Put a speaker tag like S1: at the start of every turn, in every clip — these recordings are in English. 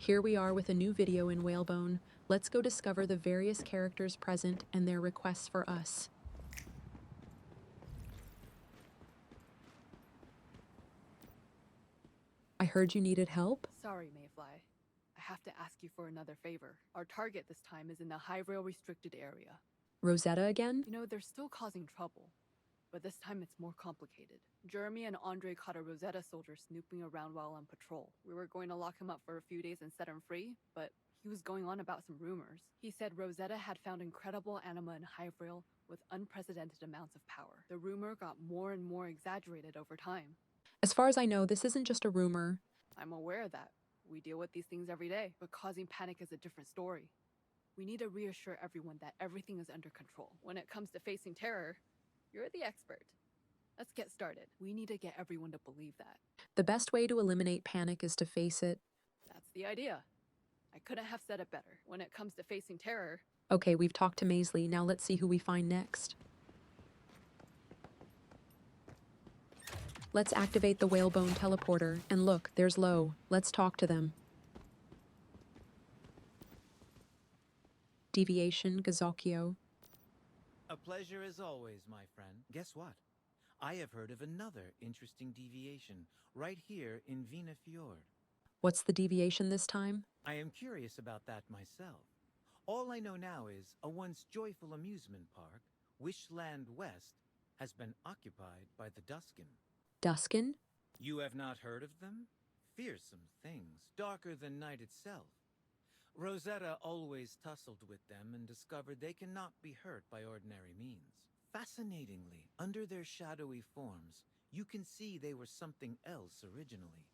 S1: Here we are with a new video in Whalebone. Let's go discover the various characters present and their requests for us. I heard you needed help?
S2: Sorry, Mayfly. I have to ask you for another favor. Our target this time is in the high rail restricted area.
S1: Rosetta again?
S2: You know, they're still causing trouble, but this time it's more complicated. Jeremy and Andre caught a Rosetta soldier snooping around while on patrol. We were going to lock him up for a few days and set him free, but he was going on about some rumors. He said Rosetta had found incredible anima in high rail with unprecedented amounts of power. The rumor got more and more exaggerated over time.
S1: As far as I know, this isn't just a rumor.
S2: I'm aware of that. We deal with these things every day, but causing panic is a different story. We need to reassure everyone that everything is under control. When it comes to facing terror, you're the expert. Let's get started. We need to get everyone to believe that.
S1: The best way to eliminate panic is to face it.
S2: That's the idea. I couldn't have said it better. When it comes to facing terror...
S1: Okay, we've talked to Maisley. Now let's see who we find next. Let's activate the Whalebone teleporter. And look, there's Lo. Let's talk to them. Deviation, Gazocchio.
S3: A pleasure as always, my friend. Guess what? I have heard of another interesting deviation right here in Vina Fjord.
S1: What's the deviation this time?
S3: I am curious about that myself. All I know now is a once joyful amusement park, Wishland West, has been occupied by the Duskin.
S1: Duskin?
S3: You have not heard of them? Fearsome things, darker than night itself. Rosetta always tussled with them and discovered they cannot be hurt by ordinary means. Fascinatingly, under their shadowy forms, you can see they were something else originally.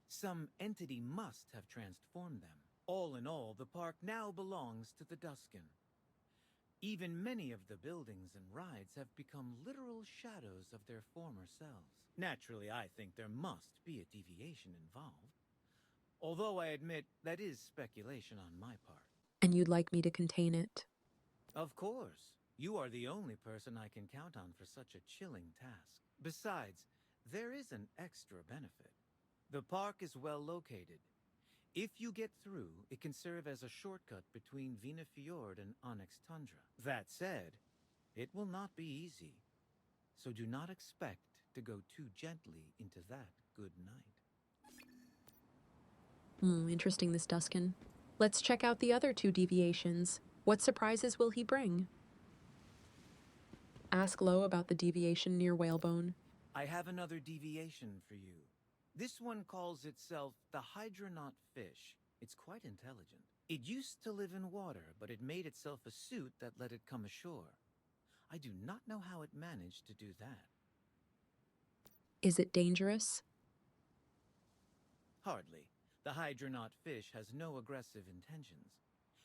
S3: Some entity must have transformed them. All in all, the park now belongs to the Duskin. Even many of the buildings and rides have become literal shadows of their former selves. Naturally, I think there must be a deviation involved. Although I admit that is speculation on my part.
S1: And you'd like me to contain it?
S3: Of course. You are the only person I can count on for such a chilling task. Besides, there is an extra benefit. The park is well located. If you get through, it can serve as a shortcut between Vina Fjord and Onyx Tundra. That said, it will not be easy. So do not expect to go too gently into that good night.
S1: Interesting, this Duskin. Let's check out the other two deviations. What surprises will he bring? Ask Lo about the deviation near Whalebone.
S3: I have another deviation for you. This one calls itself the hydronaut fish. It's quite intelligent. It used to live in water, but it made itself a suit that let it come ashore. I do not know how it managed to do that.
S1: Is it dangerous?
S3: Hardly. The hydronaut fish has no aggressive intentions.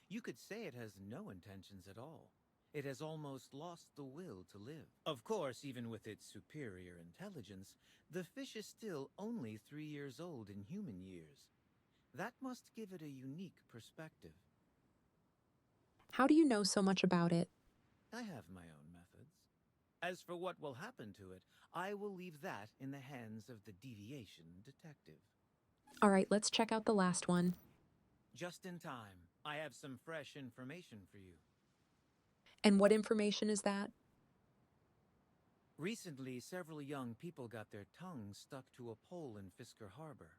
S3: You could say it has no intentions at all. It has almost lost the will to live. Of course, even with its superior intelligence, the fish is still only 3 years old in human years. That must give it a unique perspective.
S1: How do you know so much about it?
S3: I have my own methods. As for what will happen to it, I will leave that in the hands of the deviation detective.
S1: All right, let's check out the last one.
S3: Just in time. I have some fresh information for you.
S1: And what information is that?
S3: Recently, several young people got their tongues stuck to a pole in Fisker Harbor.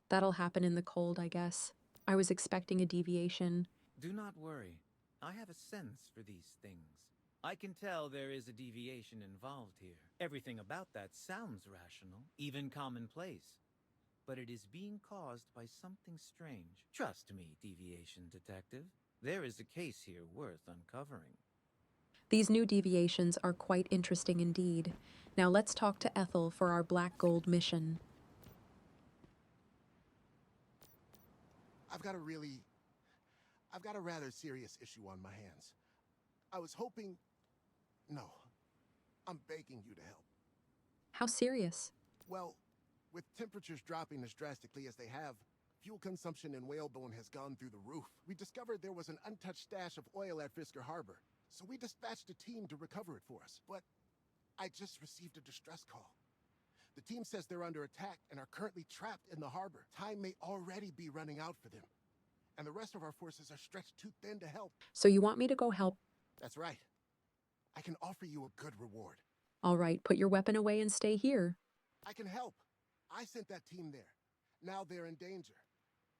S1: That'll happen in the cold, I guess. I was expecting a deviation.
S3: Do not worry. I have a sense for these things. I can tell there is a deviation involved here. Everything about that sounds rational, even commonplace. But it is being caused by something strange. Trust me, deviation detective. There is a case here worth uncovering.
S1: These new deviations are quite interesting indeed. Now let's talk to Ethel for our Black Gold mission.
S4: I've got a rather serious issue on my hands. I was hoping... No. I'm begging you to help.
S1: How serious?
S4: Well, with temperatures dropping as drastically as they have, fuel consumption in Whalebone has gone through the roof. We discovered there was an untouched stash of oil at Fisker Harbor, so we dispatched a team to recover it for us. But I just received a distress call. The team says they're under attack and are currently trapped in the harbor. Time may already be running out for them, and the rest of our forces are stretched too thin to help.
S1: So you want me to go help?
S4: That's right. I can offer you a good reward.
S1: All right, put your weapon away and stay here.
S4: I can help. I sent that team there. Now they're in danger.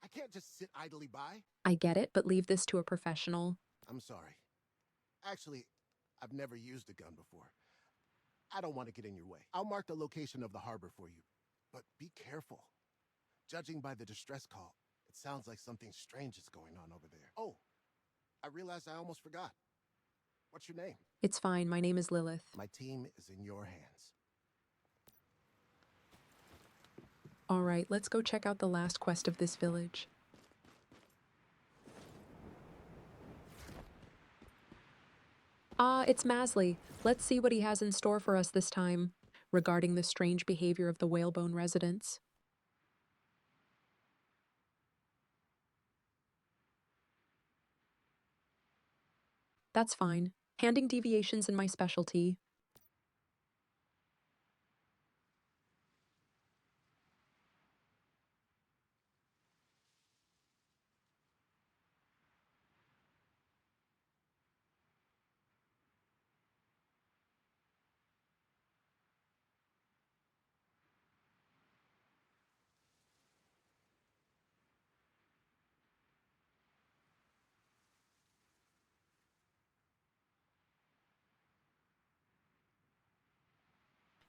S4: I can't just sit idly by.
S1: I get it, but leave this to a professional.
S4: I'm sorry. Actually, I've never used a gun before. I don't want to get in your way. I'll mark the location of the harbor for you, but be careful. Judging by the distress call, it sounds like something strange is going on over there. Oh, I realized I almost forgot. What's your name?
S1: It's fine, my name is Lilith.
S4: My team is in your hands.
S1: All right, let's go check out the last quest of this village. Ah, it's Masley. Let's see what he has in store for us this time, regarding the strange behavior of the Whalebone residents. That's fine. Handing deviations in my specialty.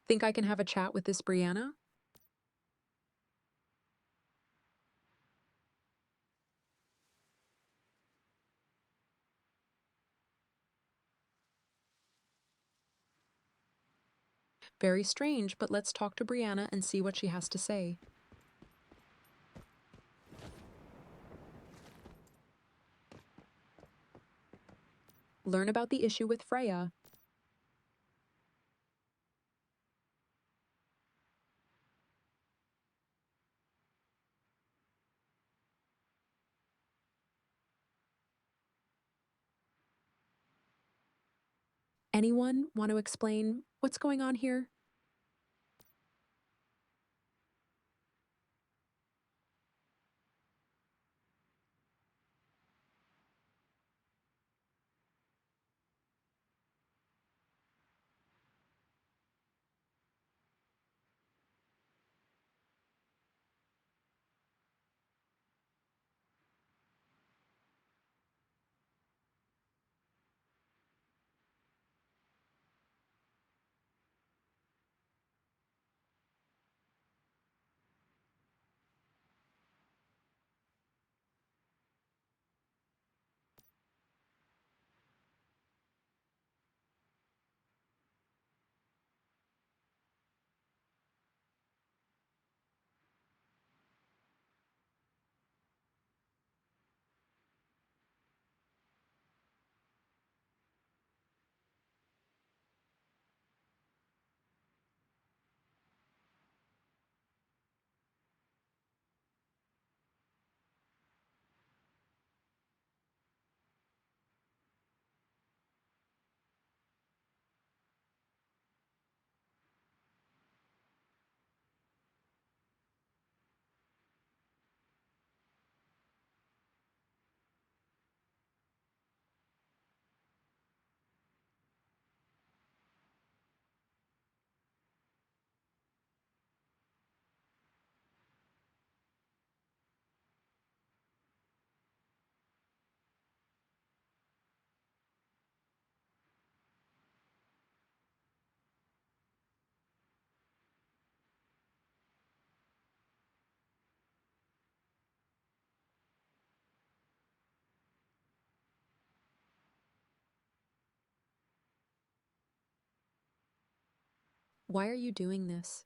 S1: Think I can have a chat with this Brianna? Very strange, but let's talk to Brianna and see what she has to say. Learn about the issue with Freya. Anyone want to explain what's going on here? Why are you doing this?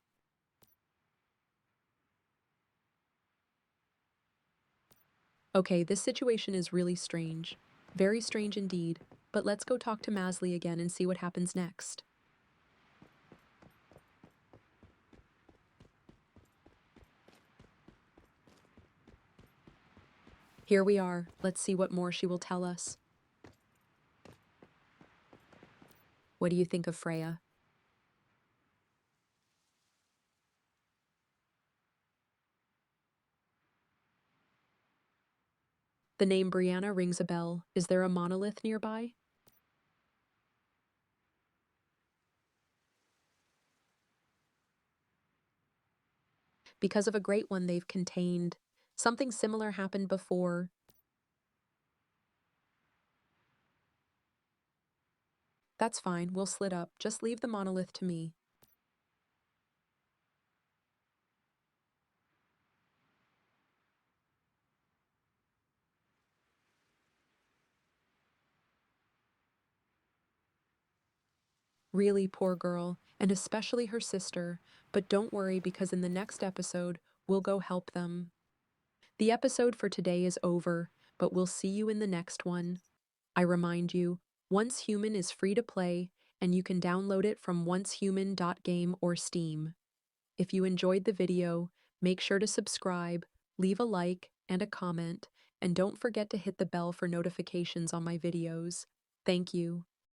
S1: Okay, this situation is really strange. Very strange indeed. But let's go talk to Masley again and see what happens next. Here we are. Let's see what more she will tell us. What do you think of Freya? The name Brianna rings a bell. Is there a monolith nearby? Because of a great one they've contained. Something similar happened before. That's fine, we'll slit up. Just leave the monolith to me. Really, poor girl, and especially her sister. But don't worry, because in the next episode, we'll go help them. The episode for today is over, but we'll see you in the next one. I remind you, OnceHuman is free to play, and you can download it from oncehuman.game or Steam. If you enjoyed the video, make sure to subscribe, leave a like and a comment, and don't forget to hit the bell for notifications on my videos. Thank you.